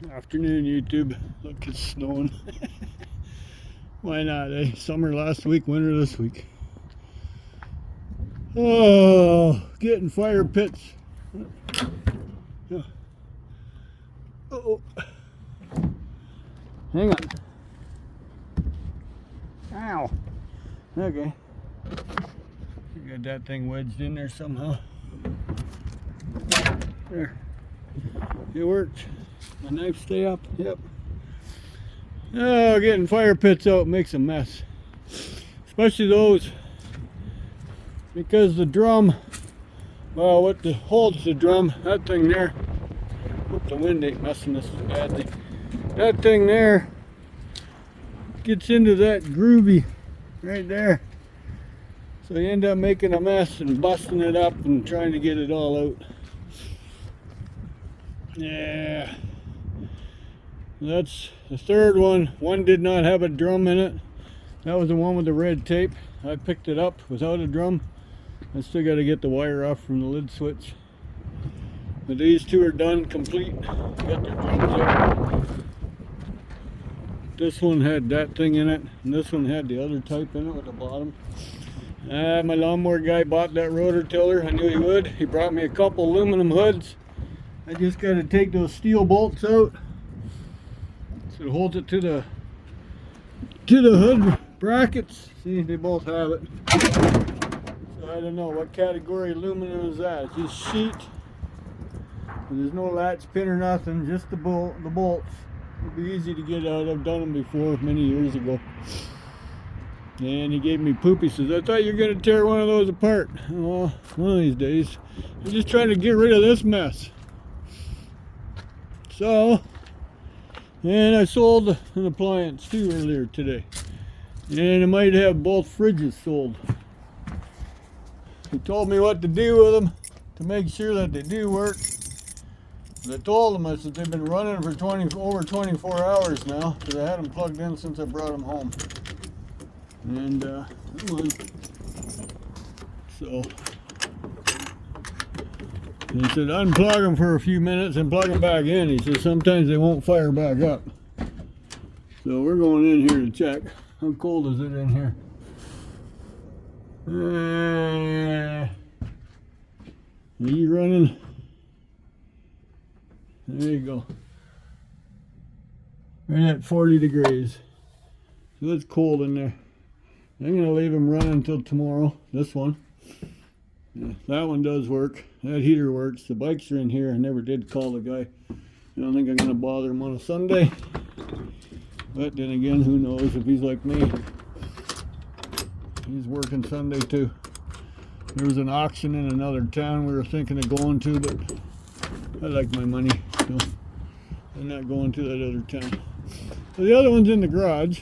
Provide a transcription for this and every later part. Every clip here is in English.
Afternoon, YouTube. Look, it's snowing. Why not, eh? Summer last week, winter this week. Oh, getting fire pits. Yeah. Oh, hang on. Ow. Okay. You got that thing wedged in there somehow. There. It worked. My knife stay up? Yep. Oh, getting fire pits out makes a mess. Especially those. Because the drum, well, what holds the drum, that thing there. Hope the wind ain't messing this badly. That thing there gets into that groovy right there. So you end up making a mess and busting it up and trying to get it all out. Yeah. That's the third one. One did not have a drum in it. That was the one with the red tape. I picked it up without a drum. I still got to get the wire off from the lid switch. But these two are done, complete. Got their drums out. This one had that thing in it, and this one had the other type in it with the bottom. My lawnmower guy bought that rotor tiller. I knew he would. He brought me a couple aluminum hoods. I just got to take those steel bolts out. So it holds it to the hood brackets. See, they both have it. So I don't know what category aluminum is that. It's just sheet. There's no latch pin or nothing, just the bolts. It'll be easy to get out. I've done them before many years ago. And he gave me poop. He says, I thought you were going to tear one of those apart. Well, one of these days. I'm just trying to get rid of this mess. So, and I sold an appliance too earlier today. And I might have both fridges sold. He told me what to do with them to make sure that they do work. I told them, I said, they've been running for over 24 hours now, because I had them plugged in since I brought them home. And, so, he said, unplug them for a few minutes and plug them back in. He said, sometimes they won't fire back up. So we're going in here to check. How cold is it in here? Are you running? There you go. Right at 40 degrees. So it's cold in there. I'm going to leave them running until tomorrow. This one. Yeah, that one does work. That heater works. The bikes are in here. I never did call the guy. I don't think I'm going to bother him on a Sunday. But then again, who knows if he's like me. He's working Sunday too. There was an auction in another town we were thinking of going to, but I like my money, so I'm not going to that other town. So the other one's in the garage.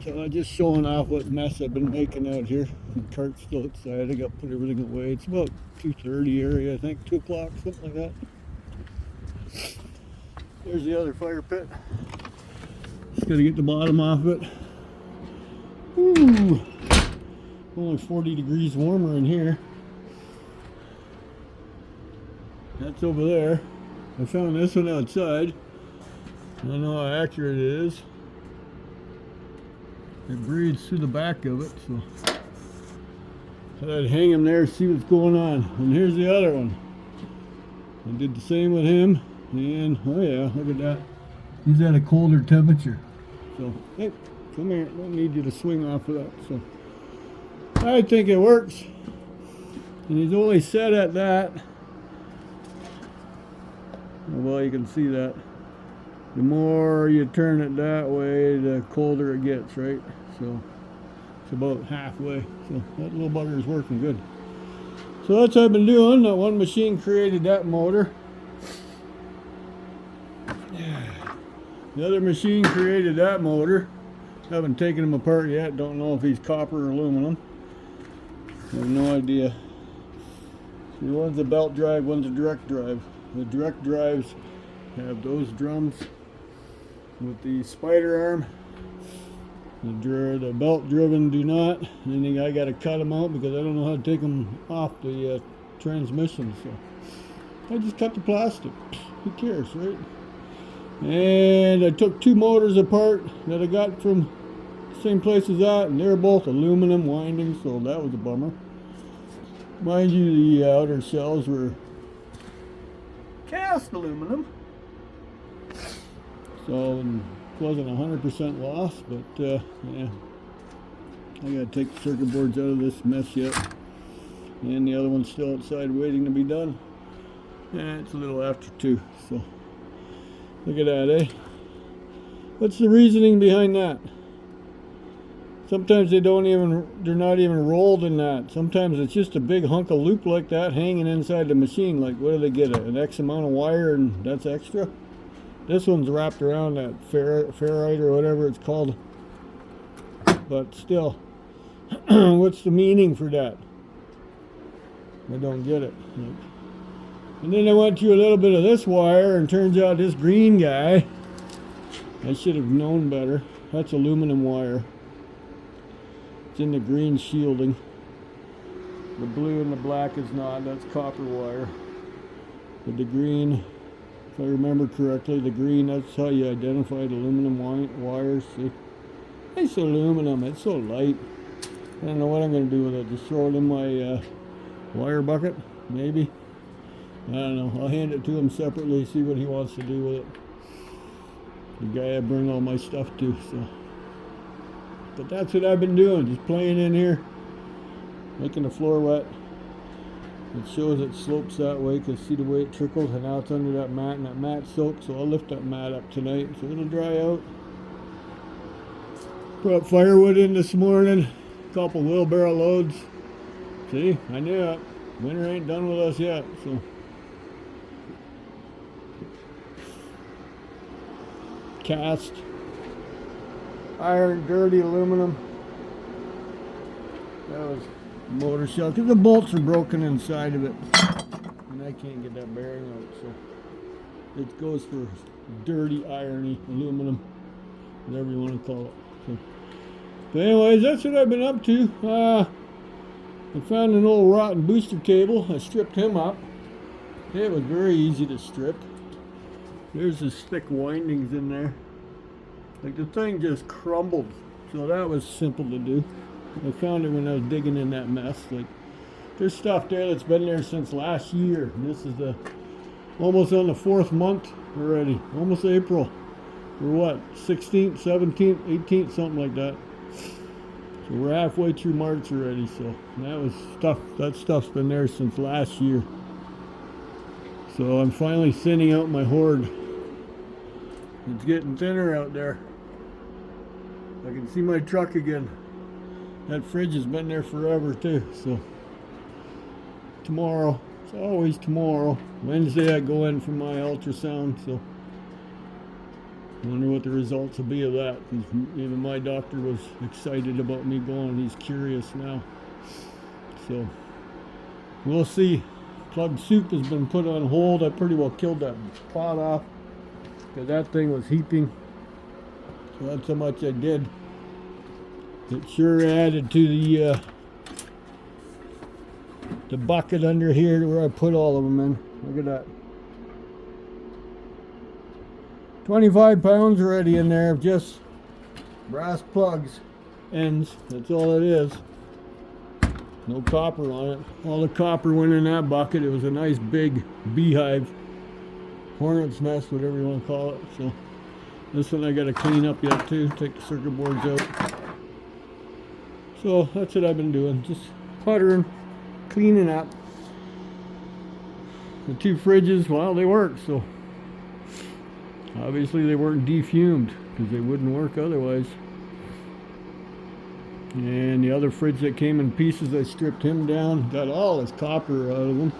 So I'm just showing off what mess I've been making out here. The cart's still outside. I got to put everything away. It's about 2:30 area, I think, 2 o'clock, something like that. There's the other fire pit. Just got to get the bottom off it. Ooh, only 40 degrees warmer in here. That's over there. I found this one outside. I don't know how accurate it is. It breathes through the back of it, so I'd hang him there, see what's going on. And here's the other one. I did the same with him, and oh yeah, look at that. He's at a colder temperature. So, hey, come here. I don't need you to swing off of that. So, I think it works. And he's only set at that. Well, you can see that. The more you turn it that way, the colder it gets, right? So it's about halfway. So that little bugger is working good. So that's what I've been doing. That one machine created that motor. Yeah. The other machine created that motor. Haven't taken him apart yet. Don't know if he's copper or aluminum. I have no idea. See, one's a belt drive, one's a direct drive. The direct drives have those drums with the spider arm. The belt driven do not. And then I got to cut them out because I don't know how to take them off the transmission. So I just cut the plastic. Who cares, right? And I took 2 motors apart that I got from the same place as that, and they're both aluminum windings, so that was a bummer. Mind you, the outer shells were cast aluminum, so it wasn't 100% loss, but yeah, I gotta take the circuit boards out of this mess yet, and the other one's still outside waiting to be done. Yeah, it's a little after 2, so look at that, eh? What's the reasoning behind that? Sometimes they're not even rolled in that. Sometimes it's just a big hunk of loop like that hanging inside the machine. Like, what do they get? An X amount of wire and that's extra? This one's wrapped around that ferrite or whatever it's called. But still, what's the meaning for that? I don't get it. And then I went through a little bit of this wire, and turns out this green guy, I should have known better. That's aluminum wire. It's in the green shielding. The blue and the black is not. That's copper wire. But the green, if I remember correctly, the green, that's how you identified aluminum wires. See? It's aluminum. It's so light. I don't know what I'm going to do with it. Just throw it in my wire bucket, maybe. I don't know. I'll hand it to him separately, see what he wants to do with it. The guy I bring all my stuff to, so. But that's what I've been doing, just playing in here, making the floor wet. It shows it slopes that way, because see the way it trickles, and now it's under that mat, and that mat's soaked, so I'll lift that mat up tonight, so it'll dry out. Put firewood in this morning, a couple wheelbarrow loads. See, I knew it. Winter ain't done with us yet, so. Cast iron, dirty aluminum. That was motor shell, because the bolts are broken inside of it, and I can't get that bearing out, so it goes for dirty irony aluminum, whatever you want to call it. So, but anyways, that's what I've been up to. I found an old rotten booster cable. I stripped him up. It was very easy to strip. There's this thick windings in there. Like, the thing just crumbled. So that was simple to do. I found it when I was digging in that mess. Like, there's stuff there that's been there since last year. And this is almost on the 4th month already. Almost April. We're what? 16th, 17th, 18th, something like that. So we're halfway through March already. So that stuff's been there since last year. So I'm finally thinning out my hoard. It's getting thinner out there. I can see my truck again. That fridge has been there forever too. So tomorrow, it's always tomorrow. Wednesday I go in for my ultrasound. So I wonder what the results will be of that. Even my doctor was excited about me going. He's curious now. So we'll see. Plugged soup has been put on hold. I pretty well killed that pot off, because that thing was heaping. So that's how much I did. It sure added to the bucket under here where I put all of them in. Look at that. 25 pounds already in there of just brass plugs, ends. That's all it is. No copper on it. All the copper went in that bucket. It was a nice big beehive, hornet's nest, whatever you want to call it. So this one I got to clean up yet too. Take the circuit boards out. So that's what I've been doing. Just puttering, cleaning up. The 2 fridges, well, they work. So obviously they weren't defumed, because they wouldn't work otherwise. And the other fridge that came in pieces, I stripped him down, got all his copper out of him.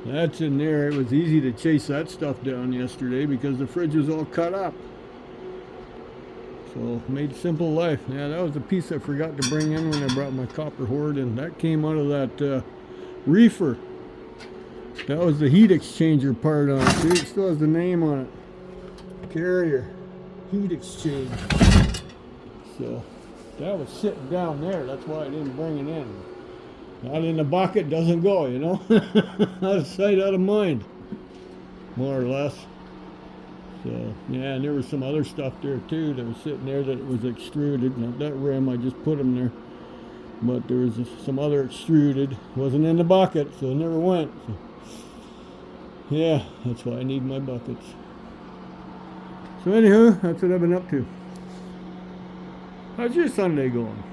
That's in there. It was easy to chase that stuff down yesterday because the fridge was all cut up. So made simple life. Yeah, that was a piece I forgot to bring in when I brought my copper hoard in. That came out of that reefer. That was the heat exchanger part on it. See, it still has the name on it. Carrier heat exchange. So that was sitting down there. That's why I didn't bring it in. Not in the bucket, doesn't go, you know. Out of sight, out of mind. more or less. So yeah, and there was some other stuff there too that was sitting there that was extruded. Not that rim, I just put them there. But there was some other extruded. Wasn't in the bucket, so it never went. So, yeah, that's why I need my buckets. So anywho, that's what I've been up to. How's your Sunday going?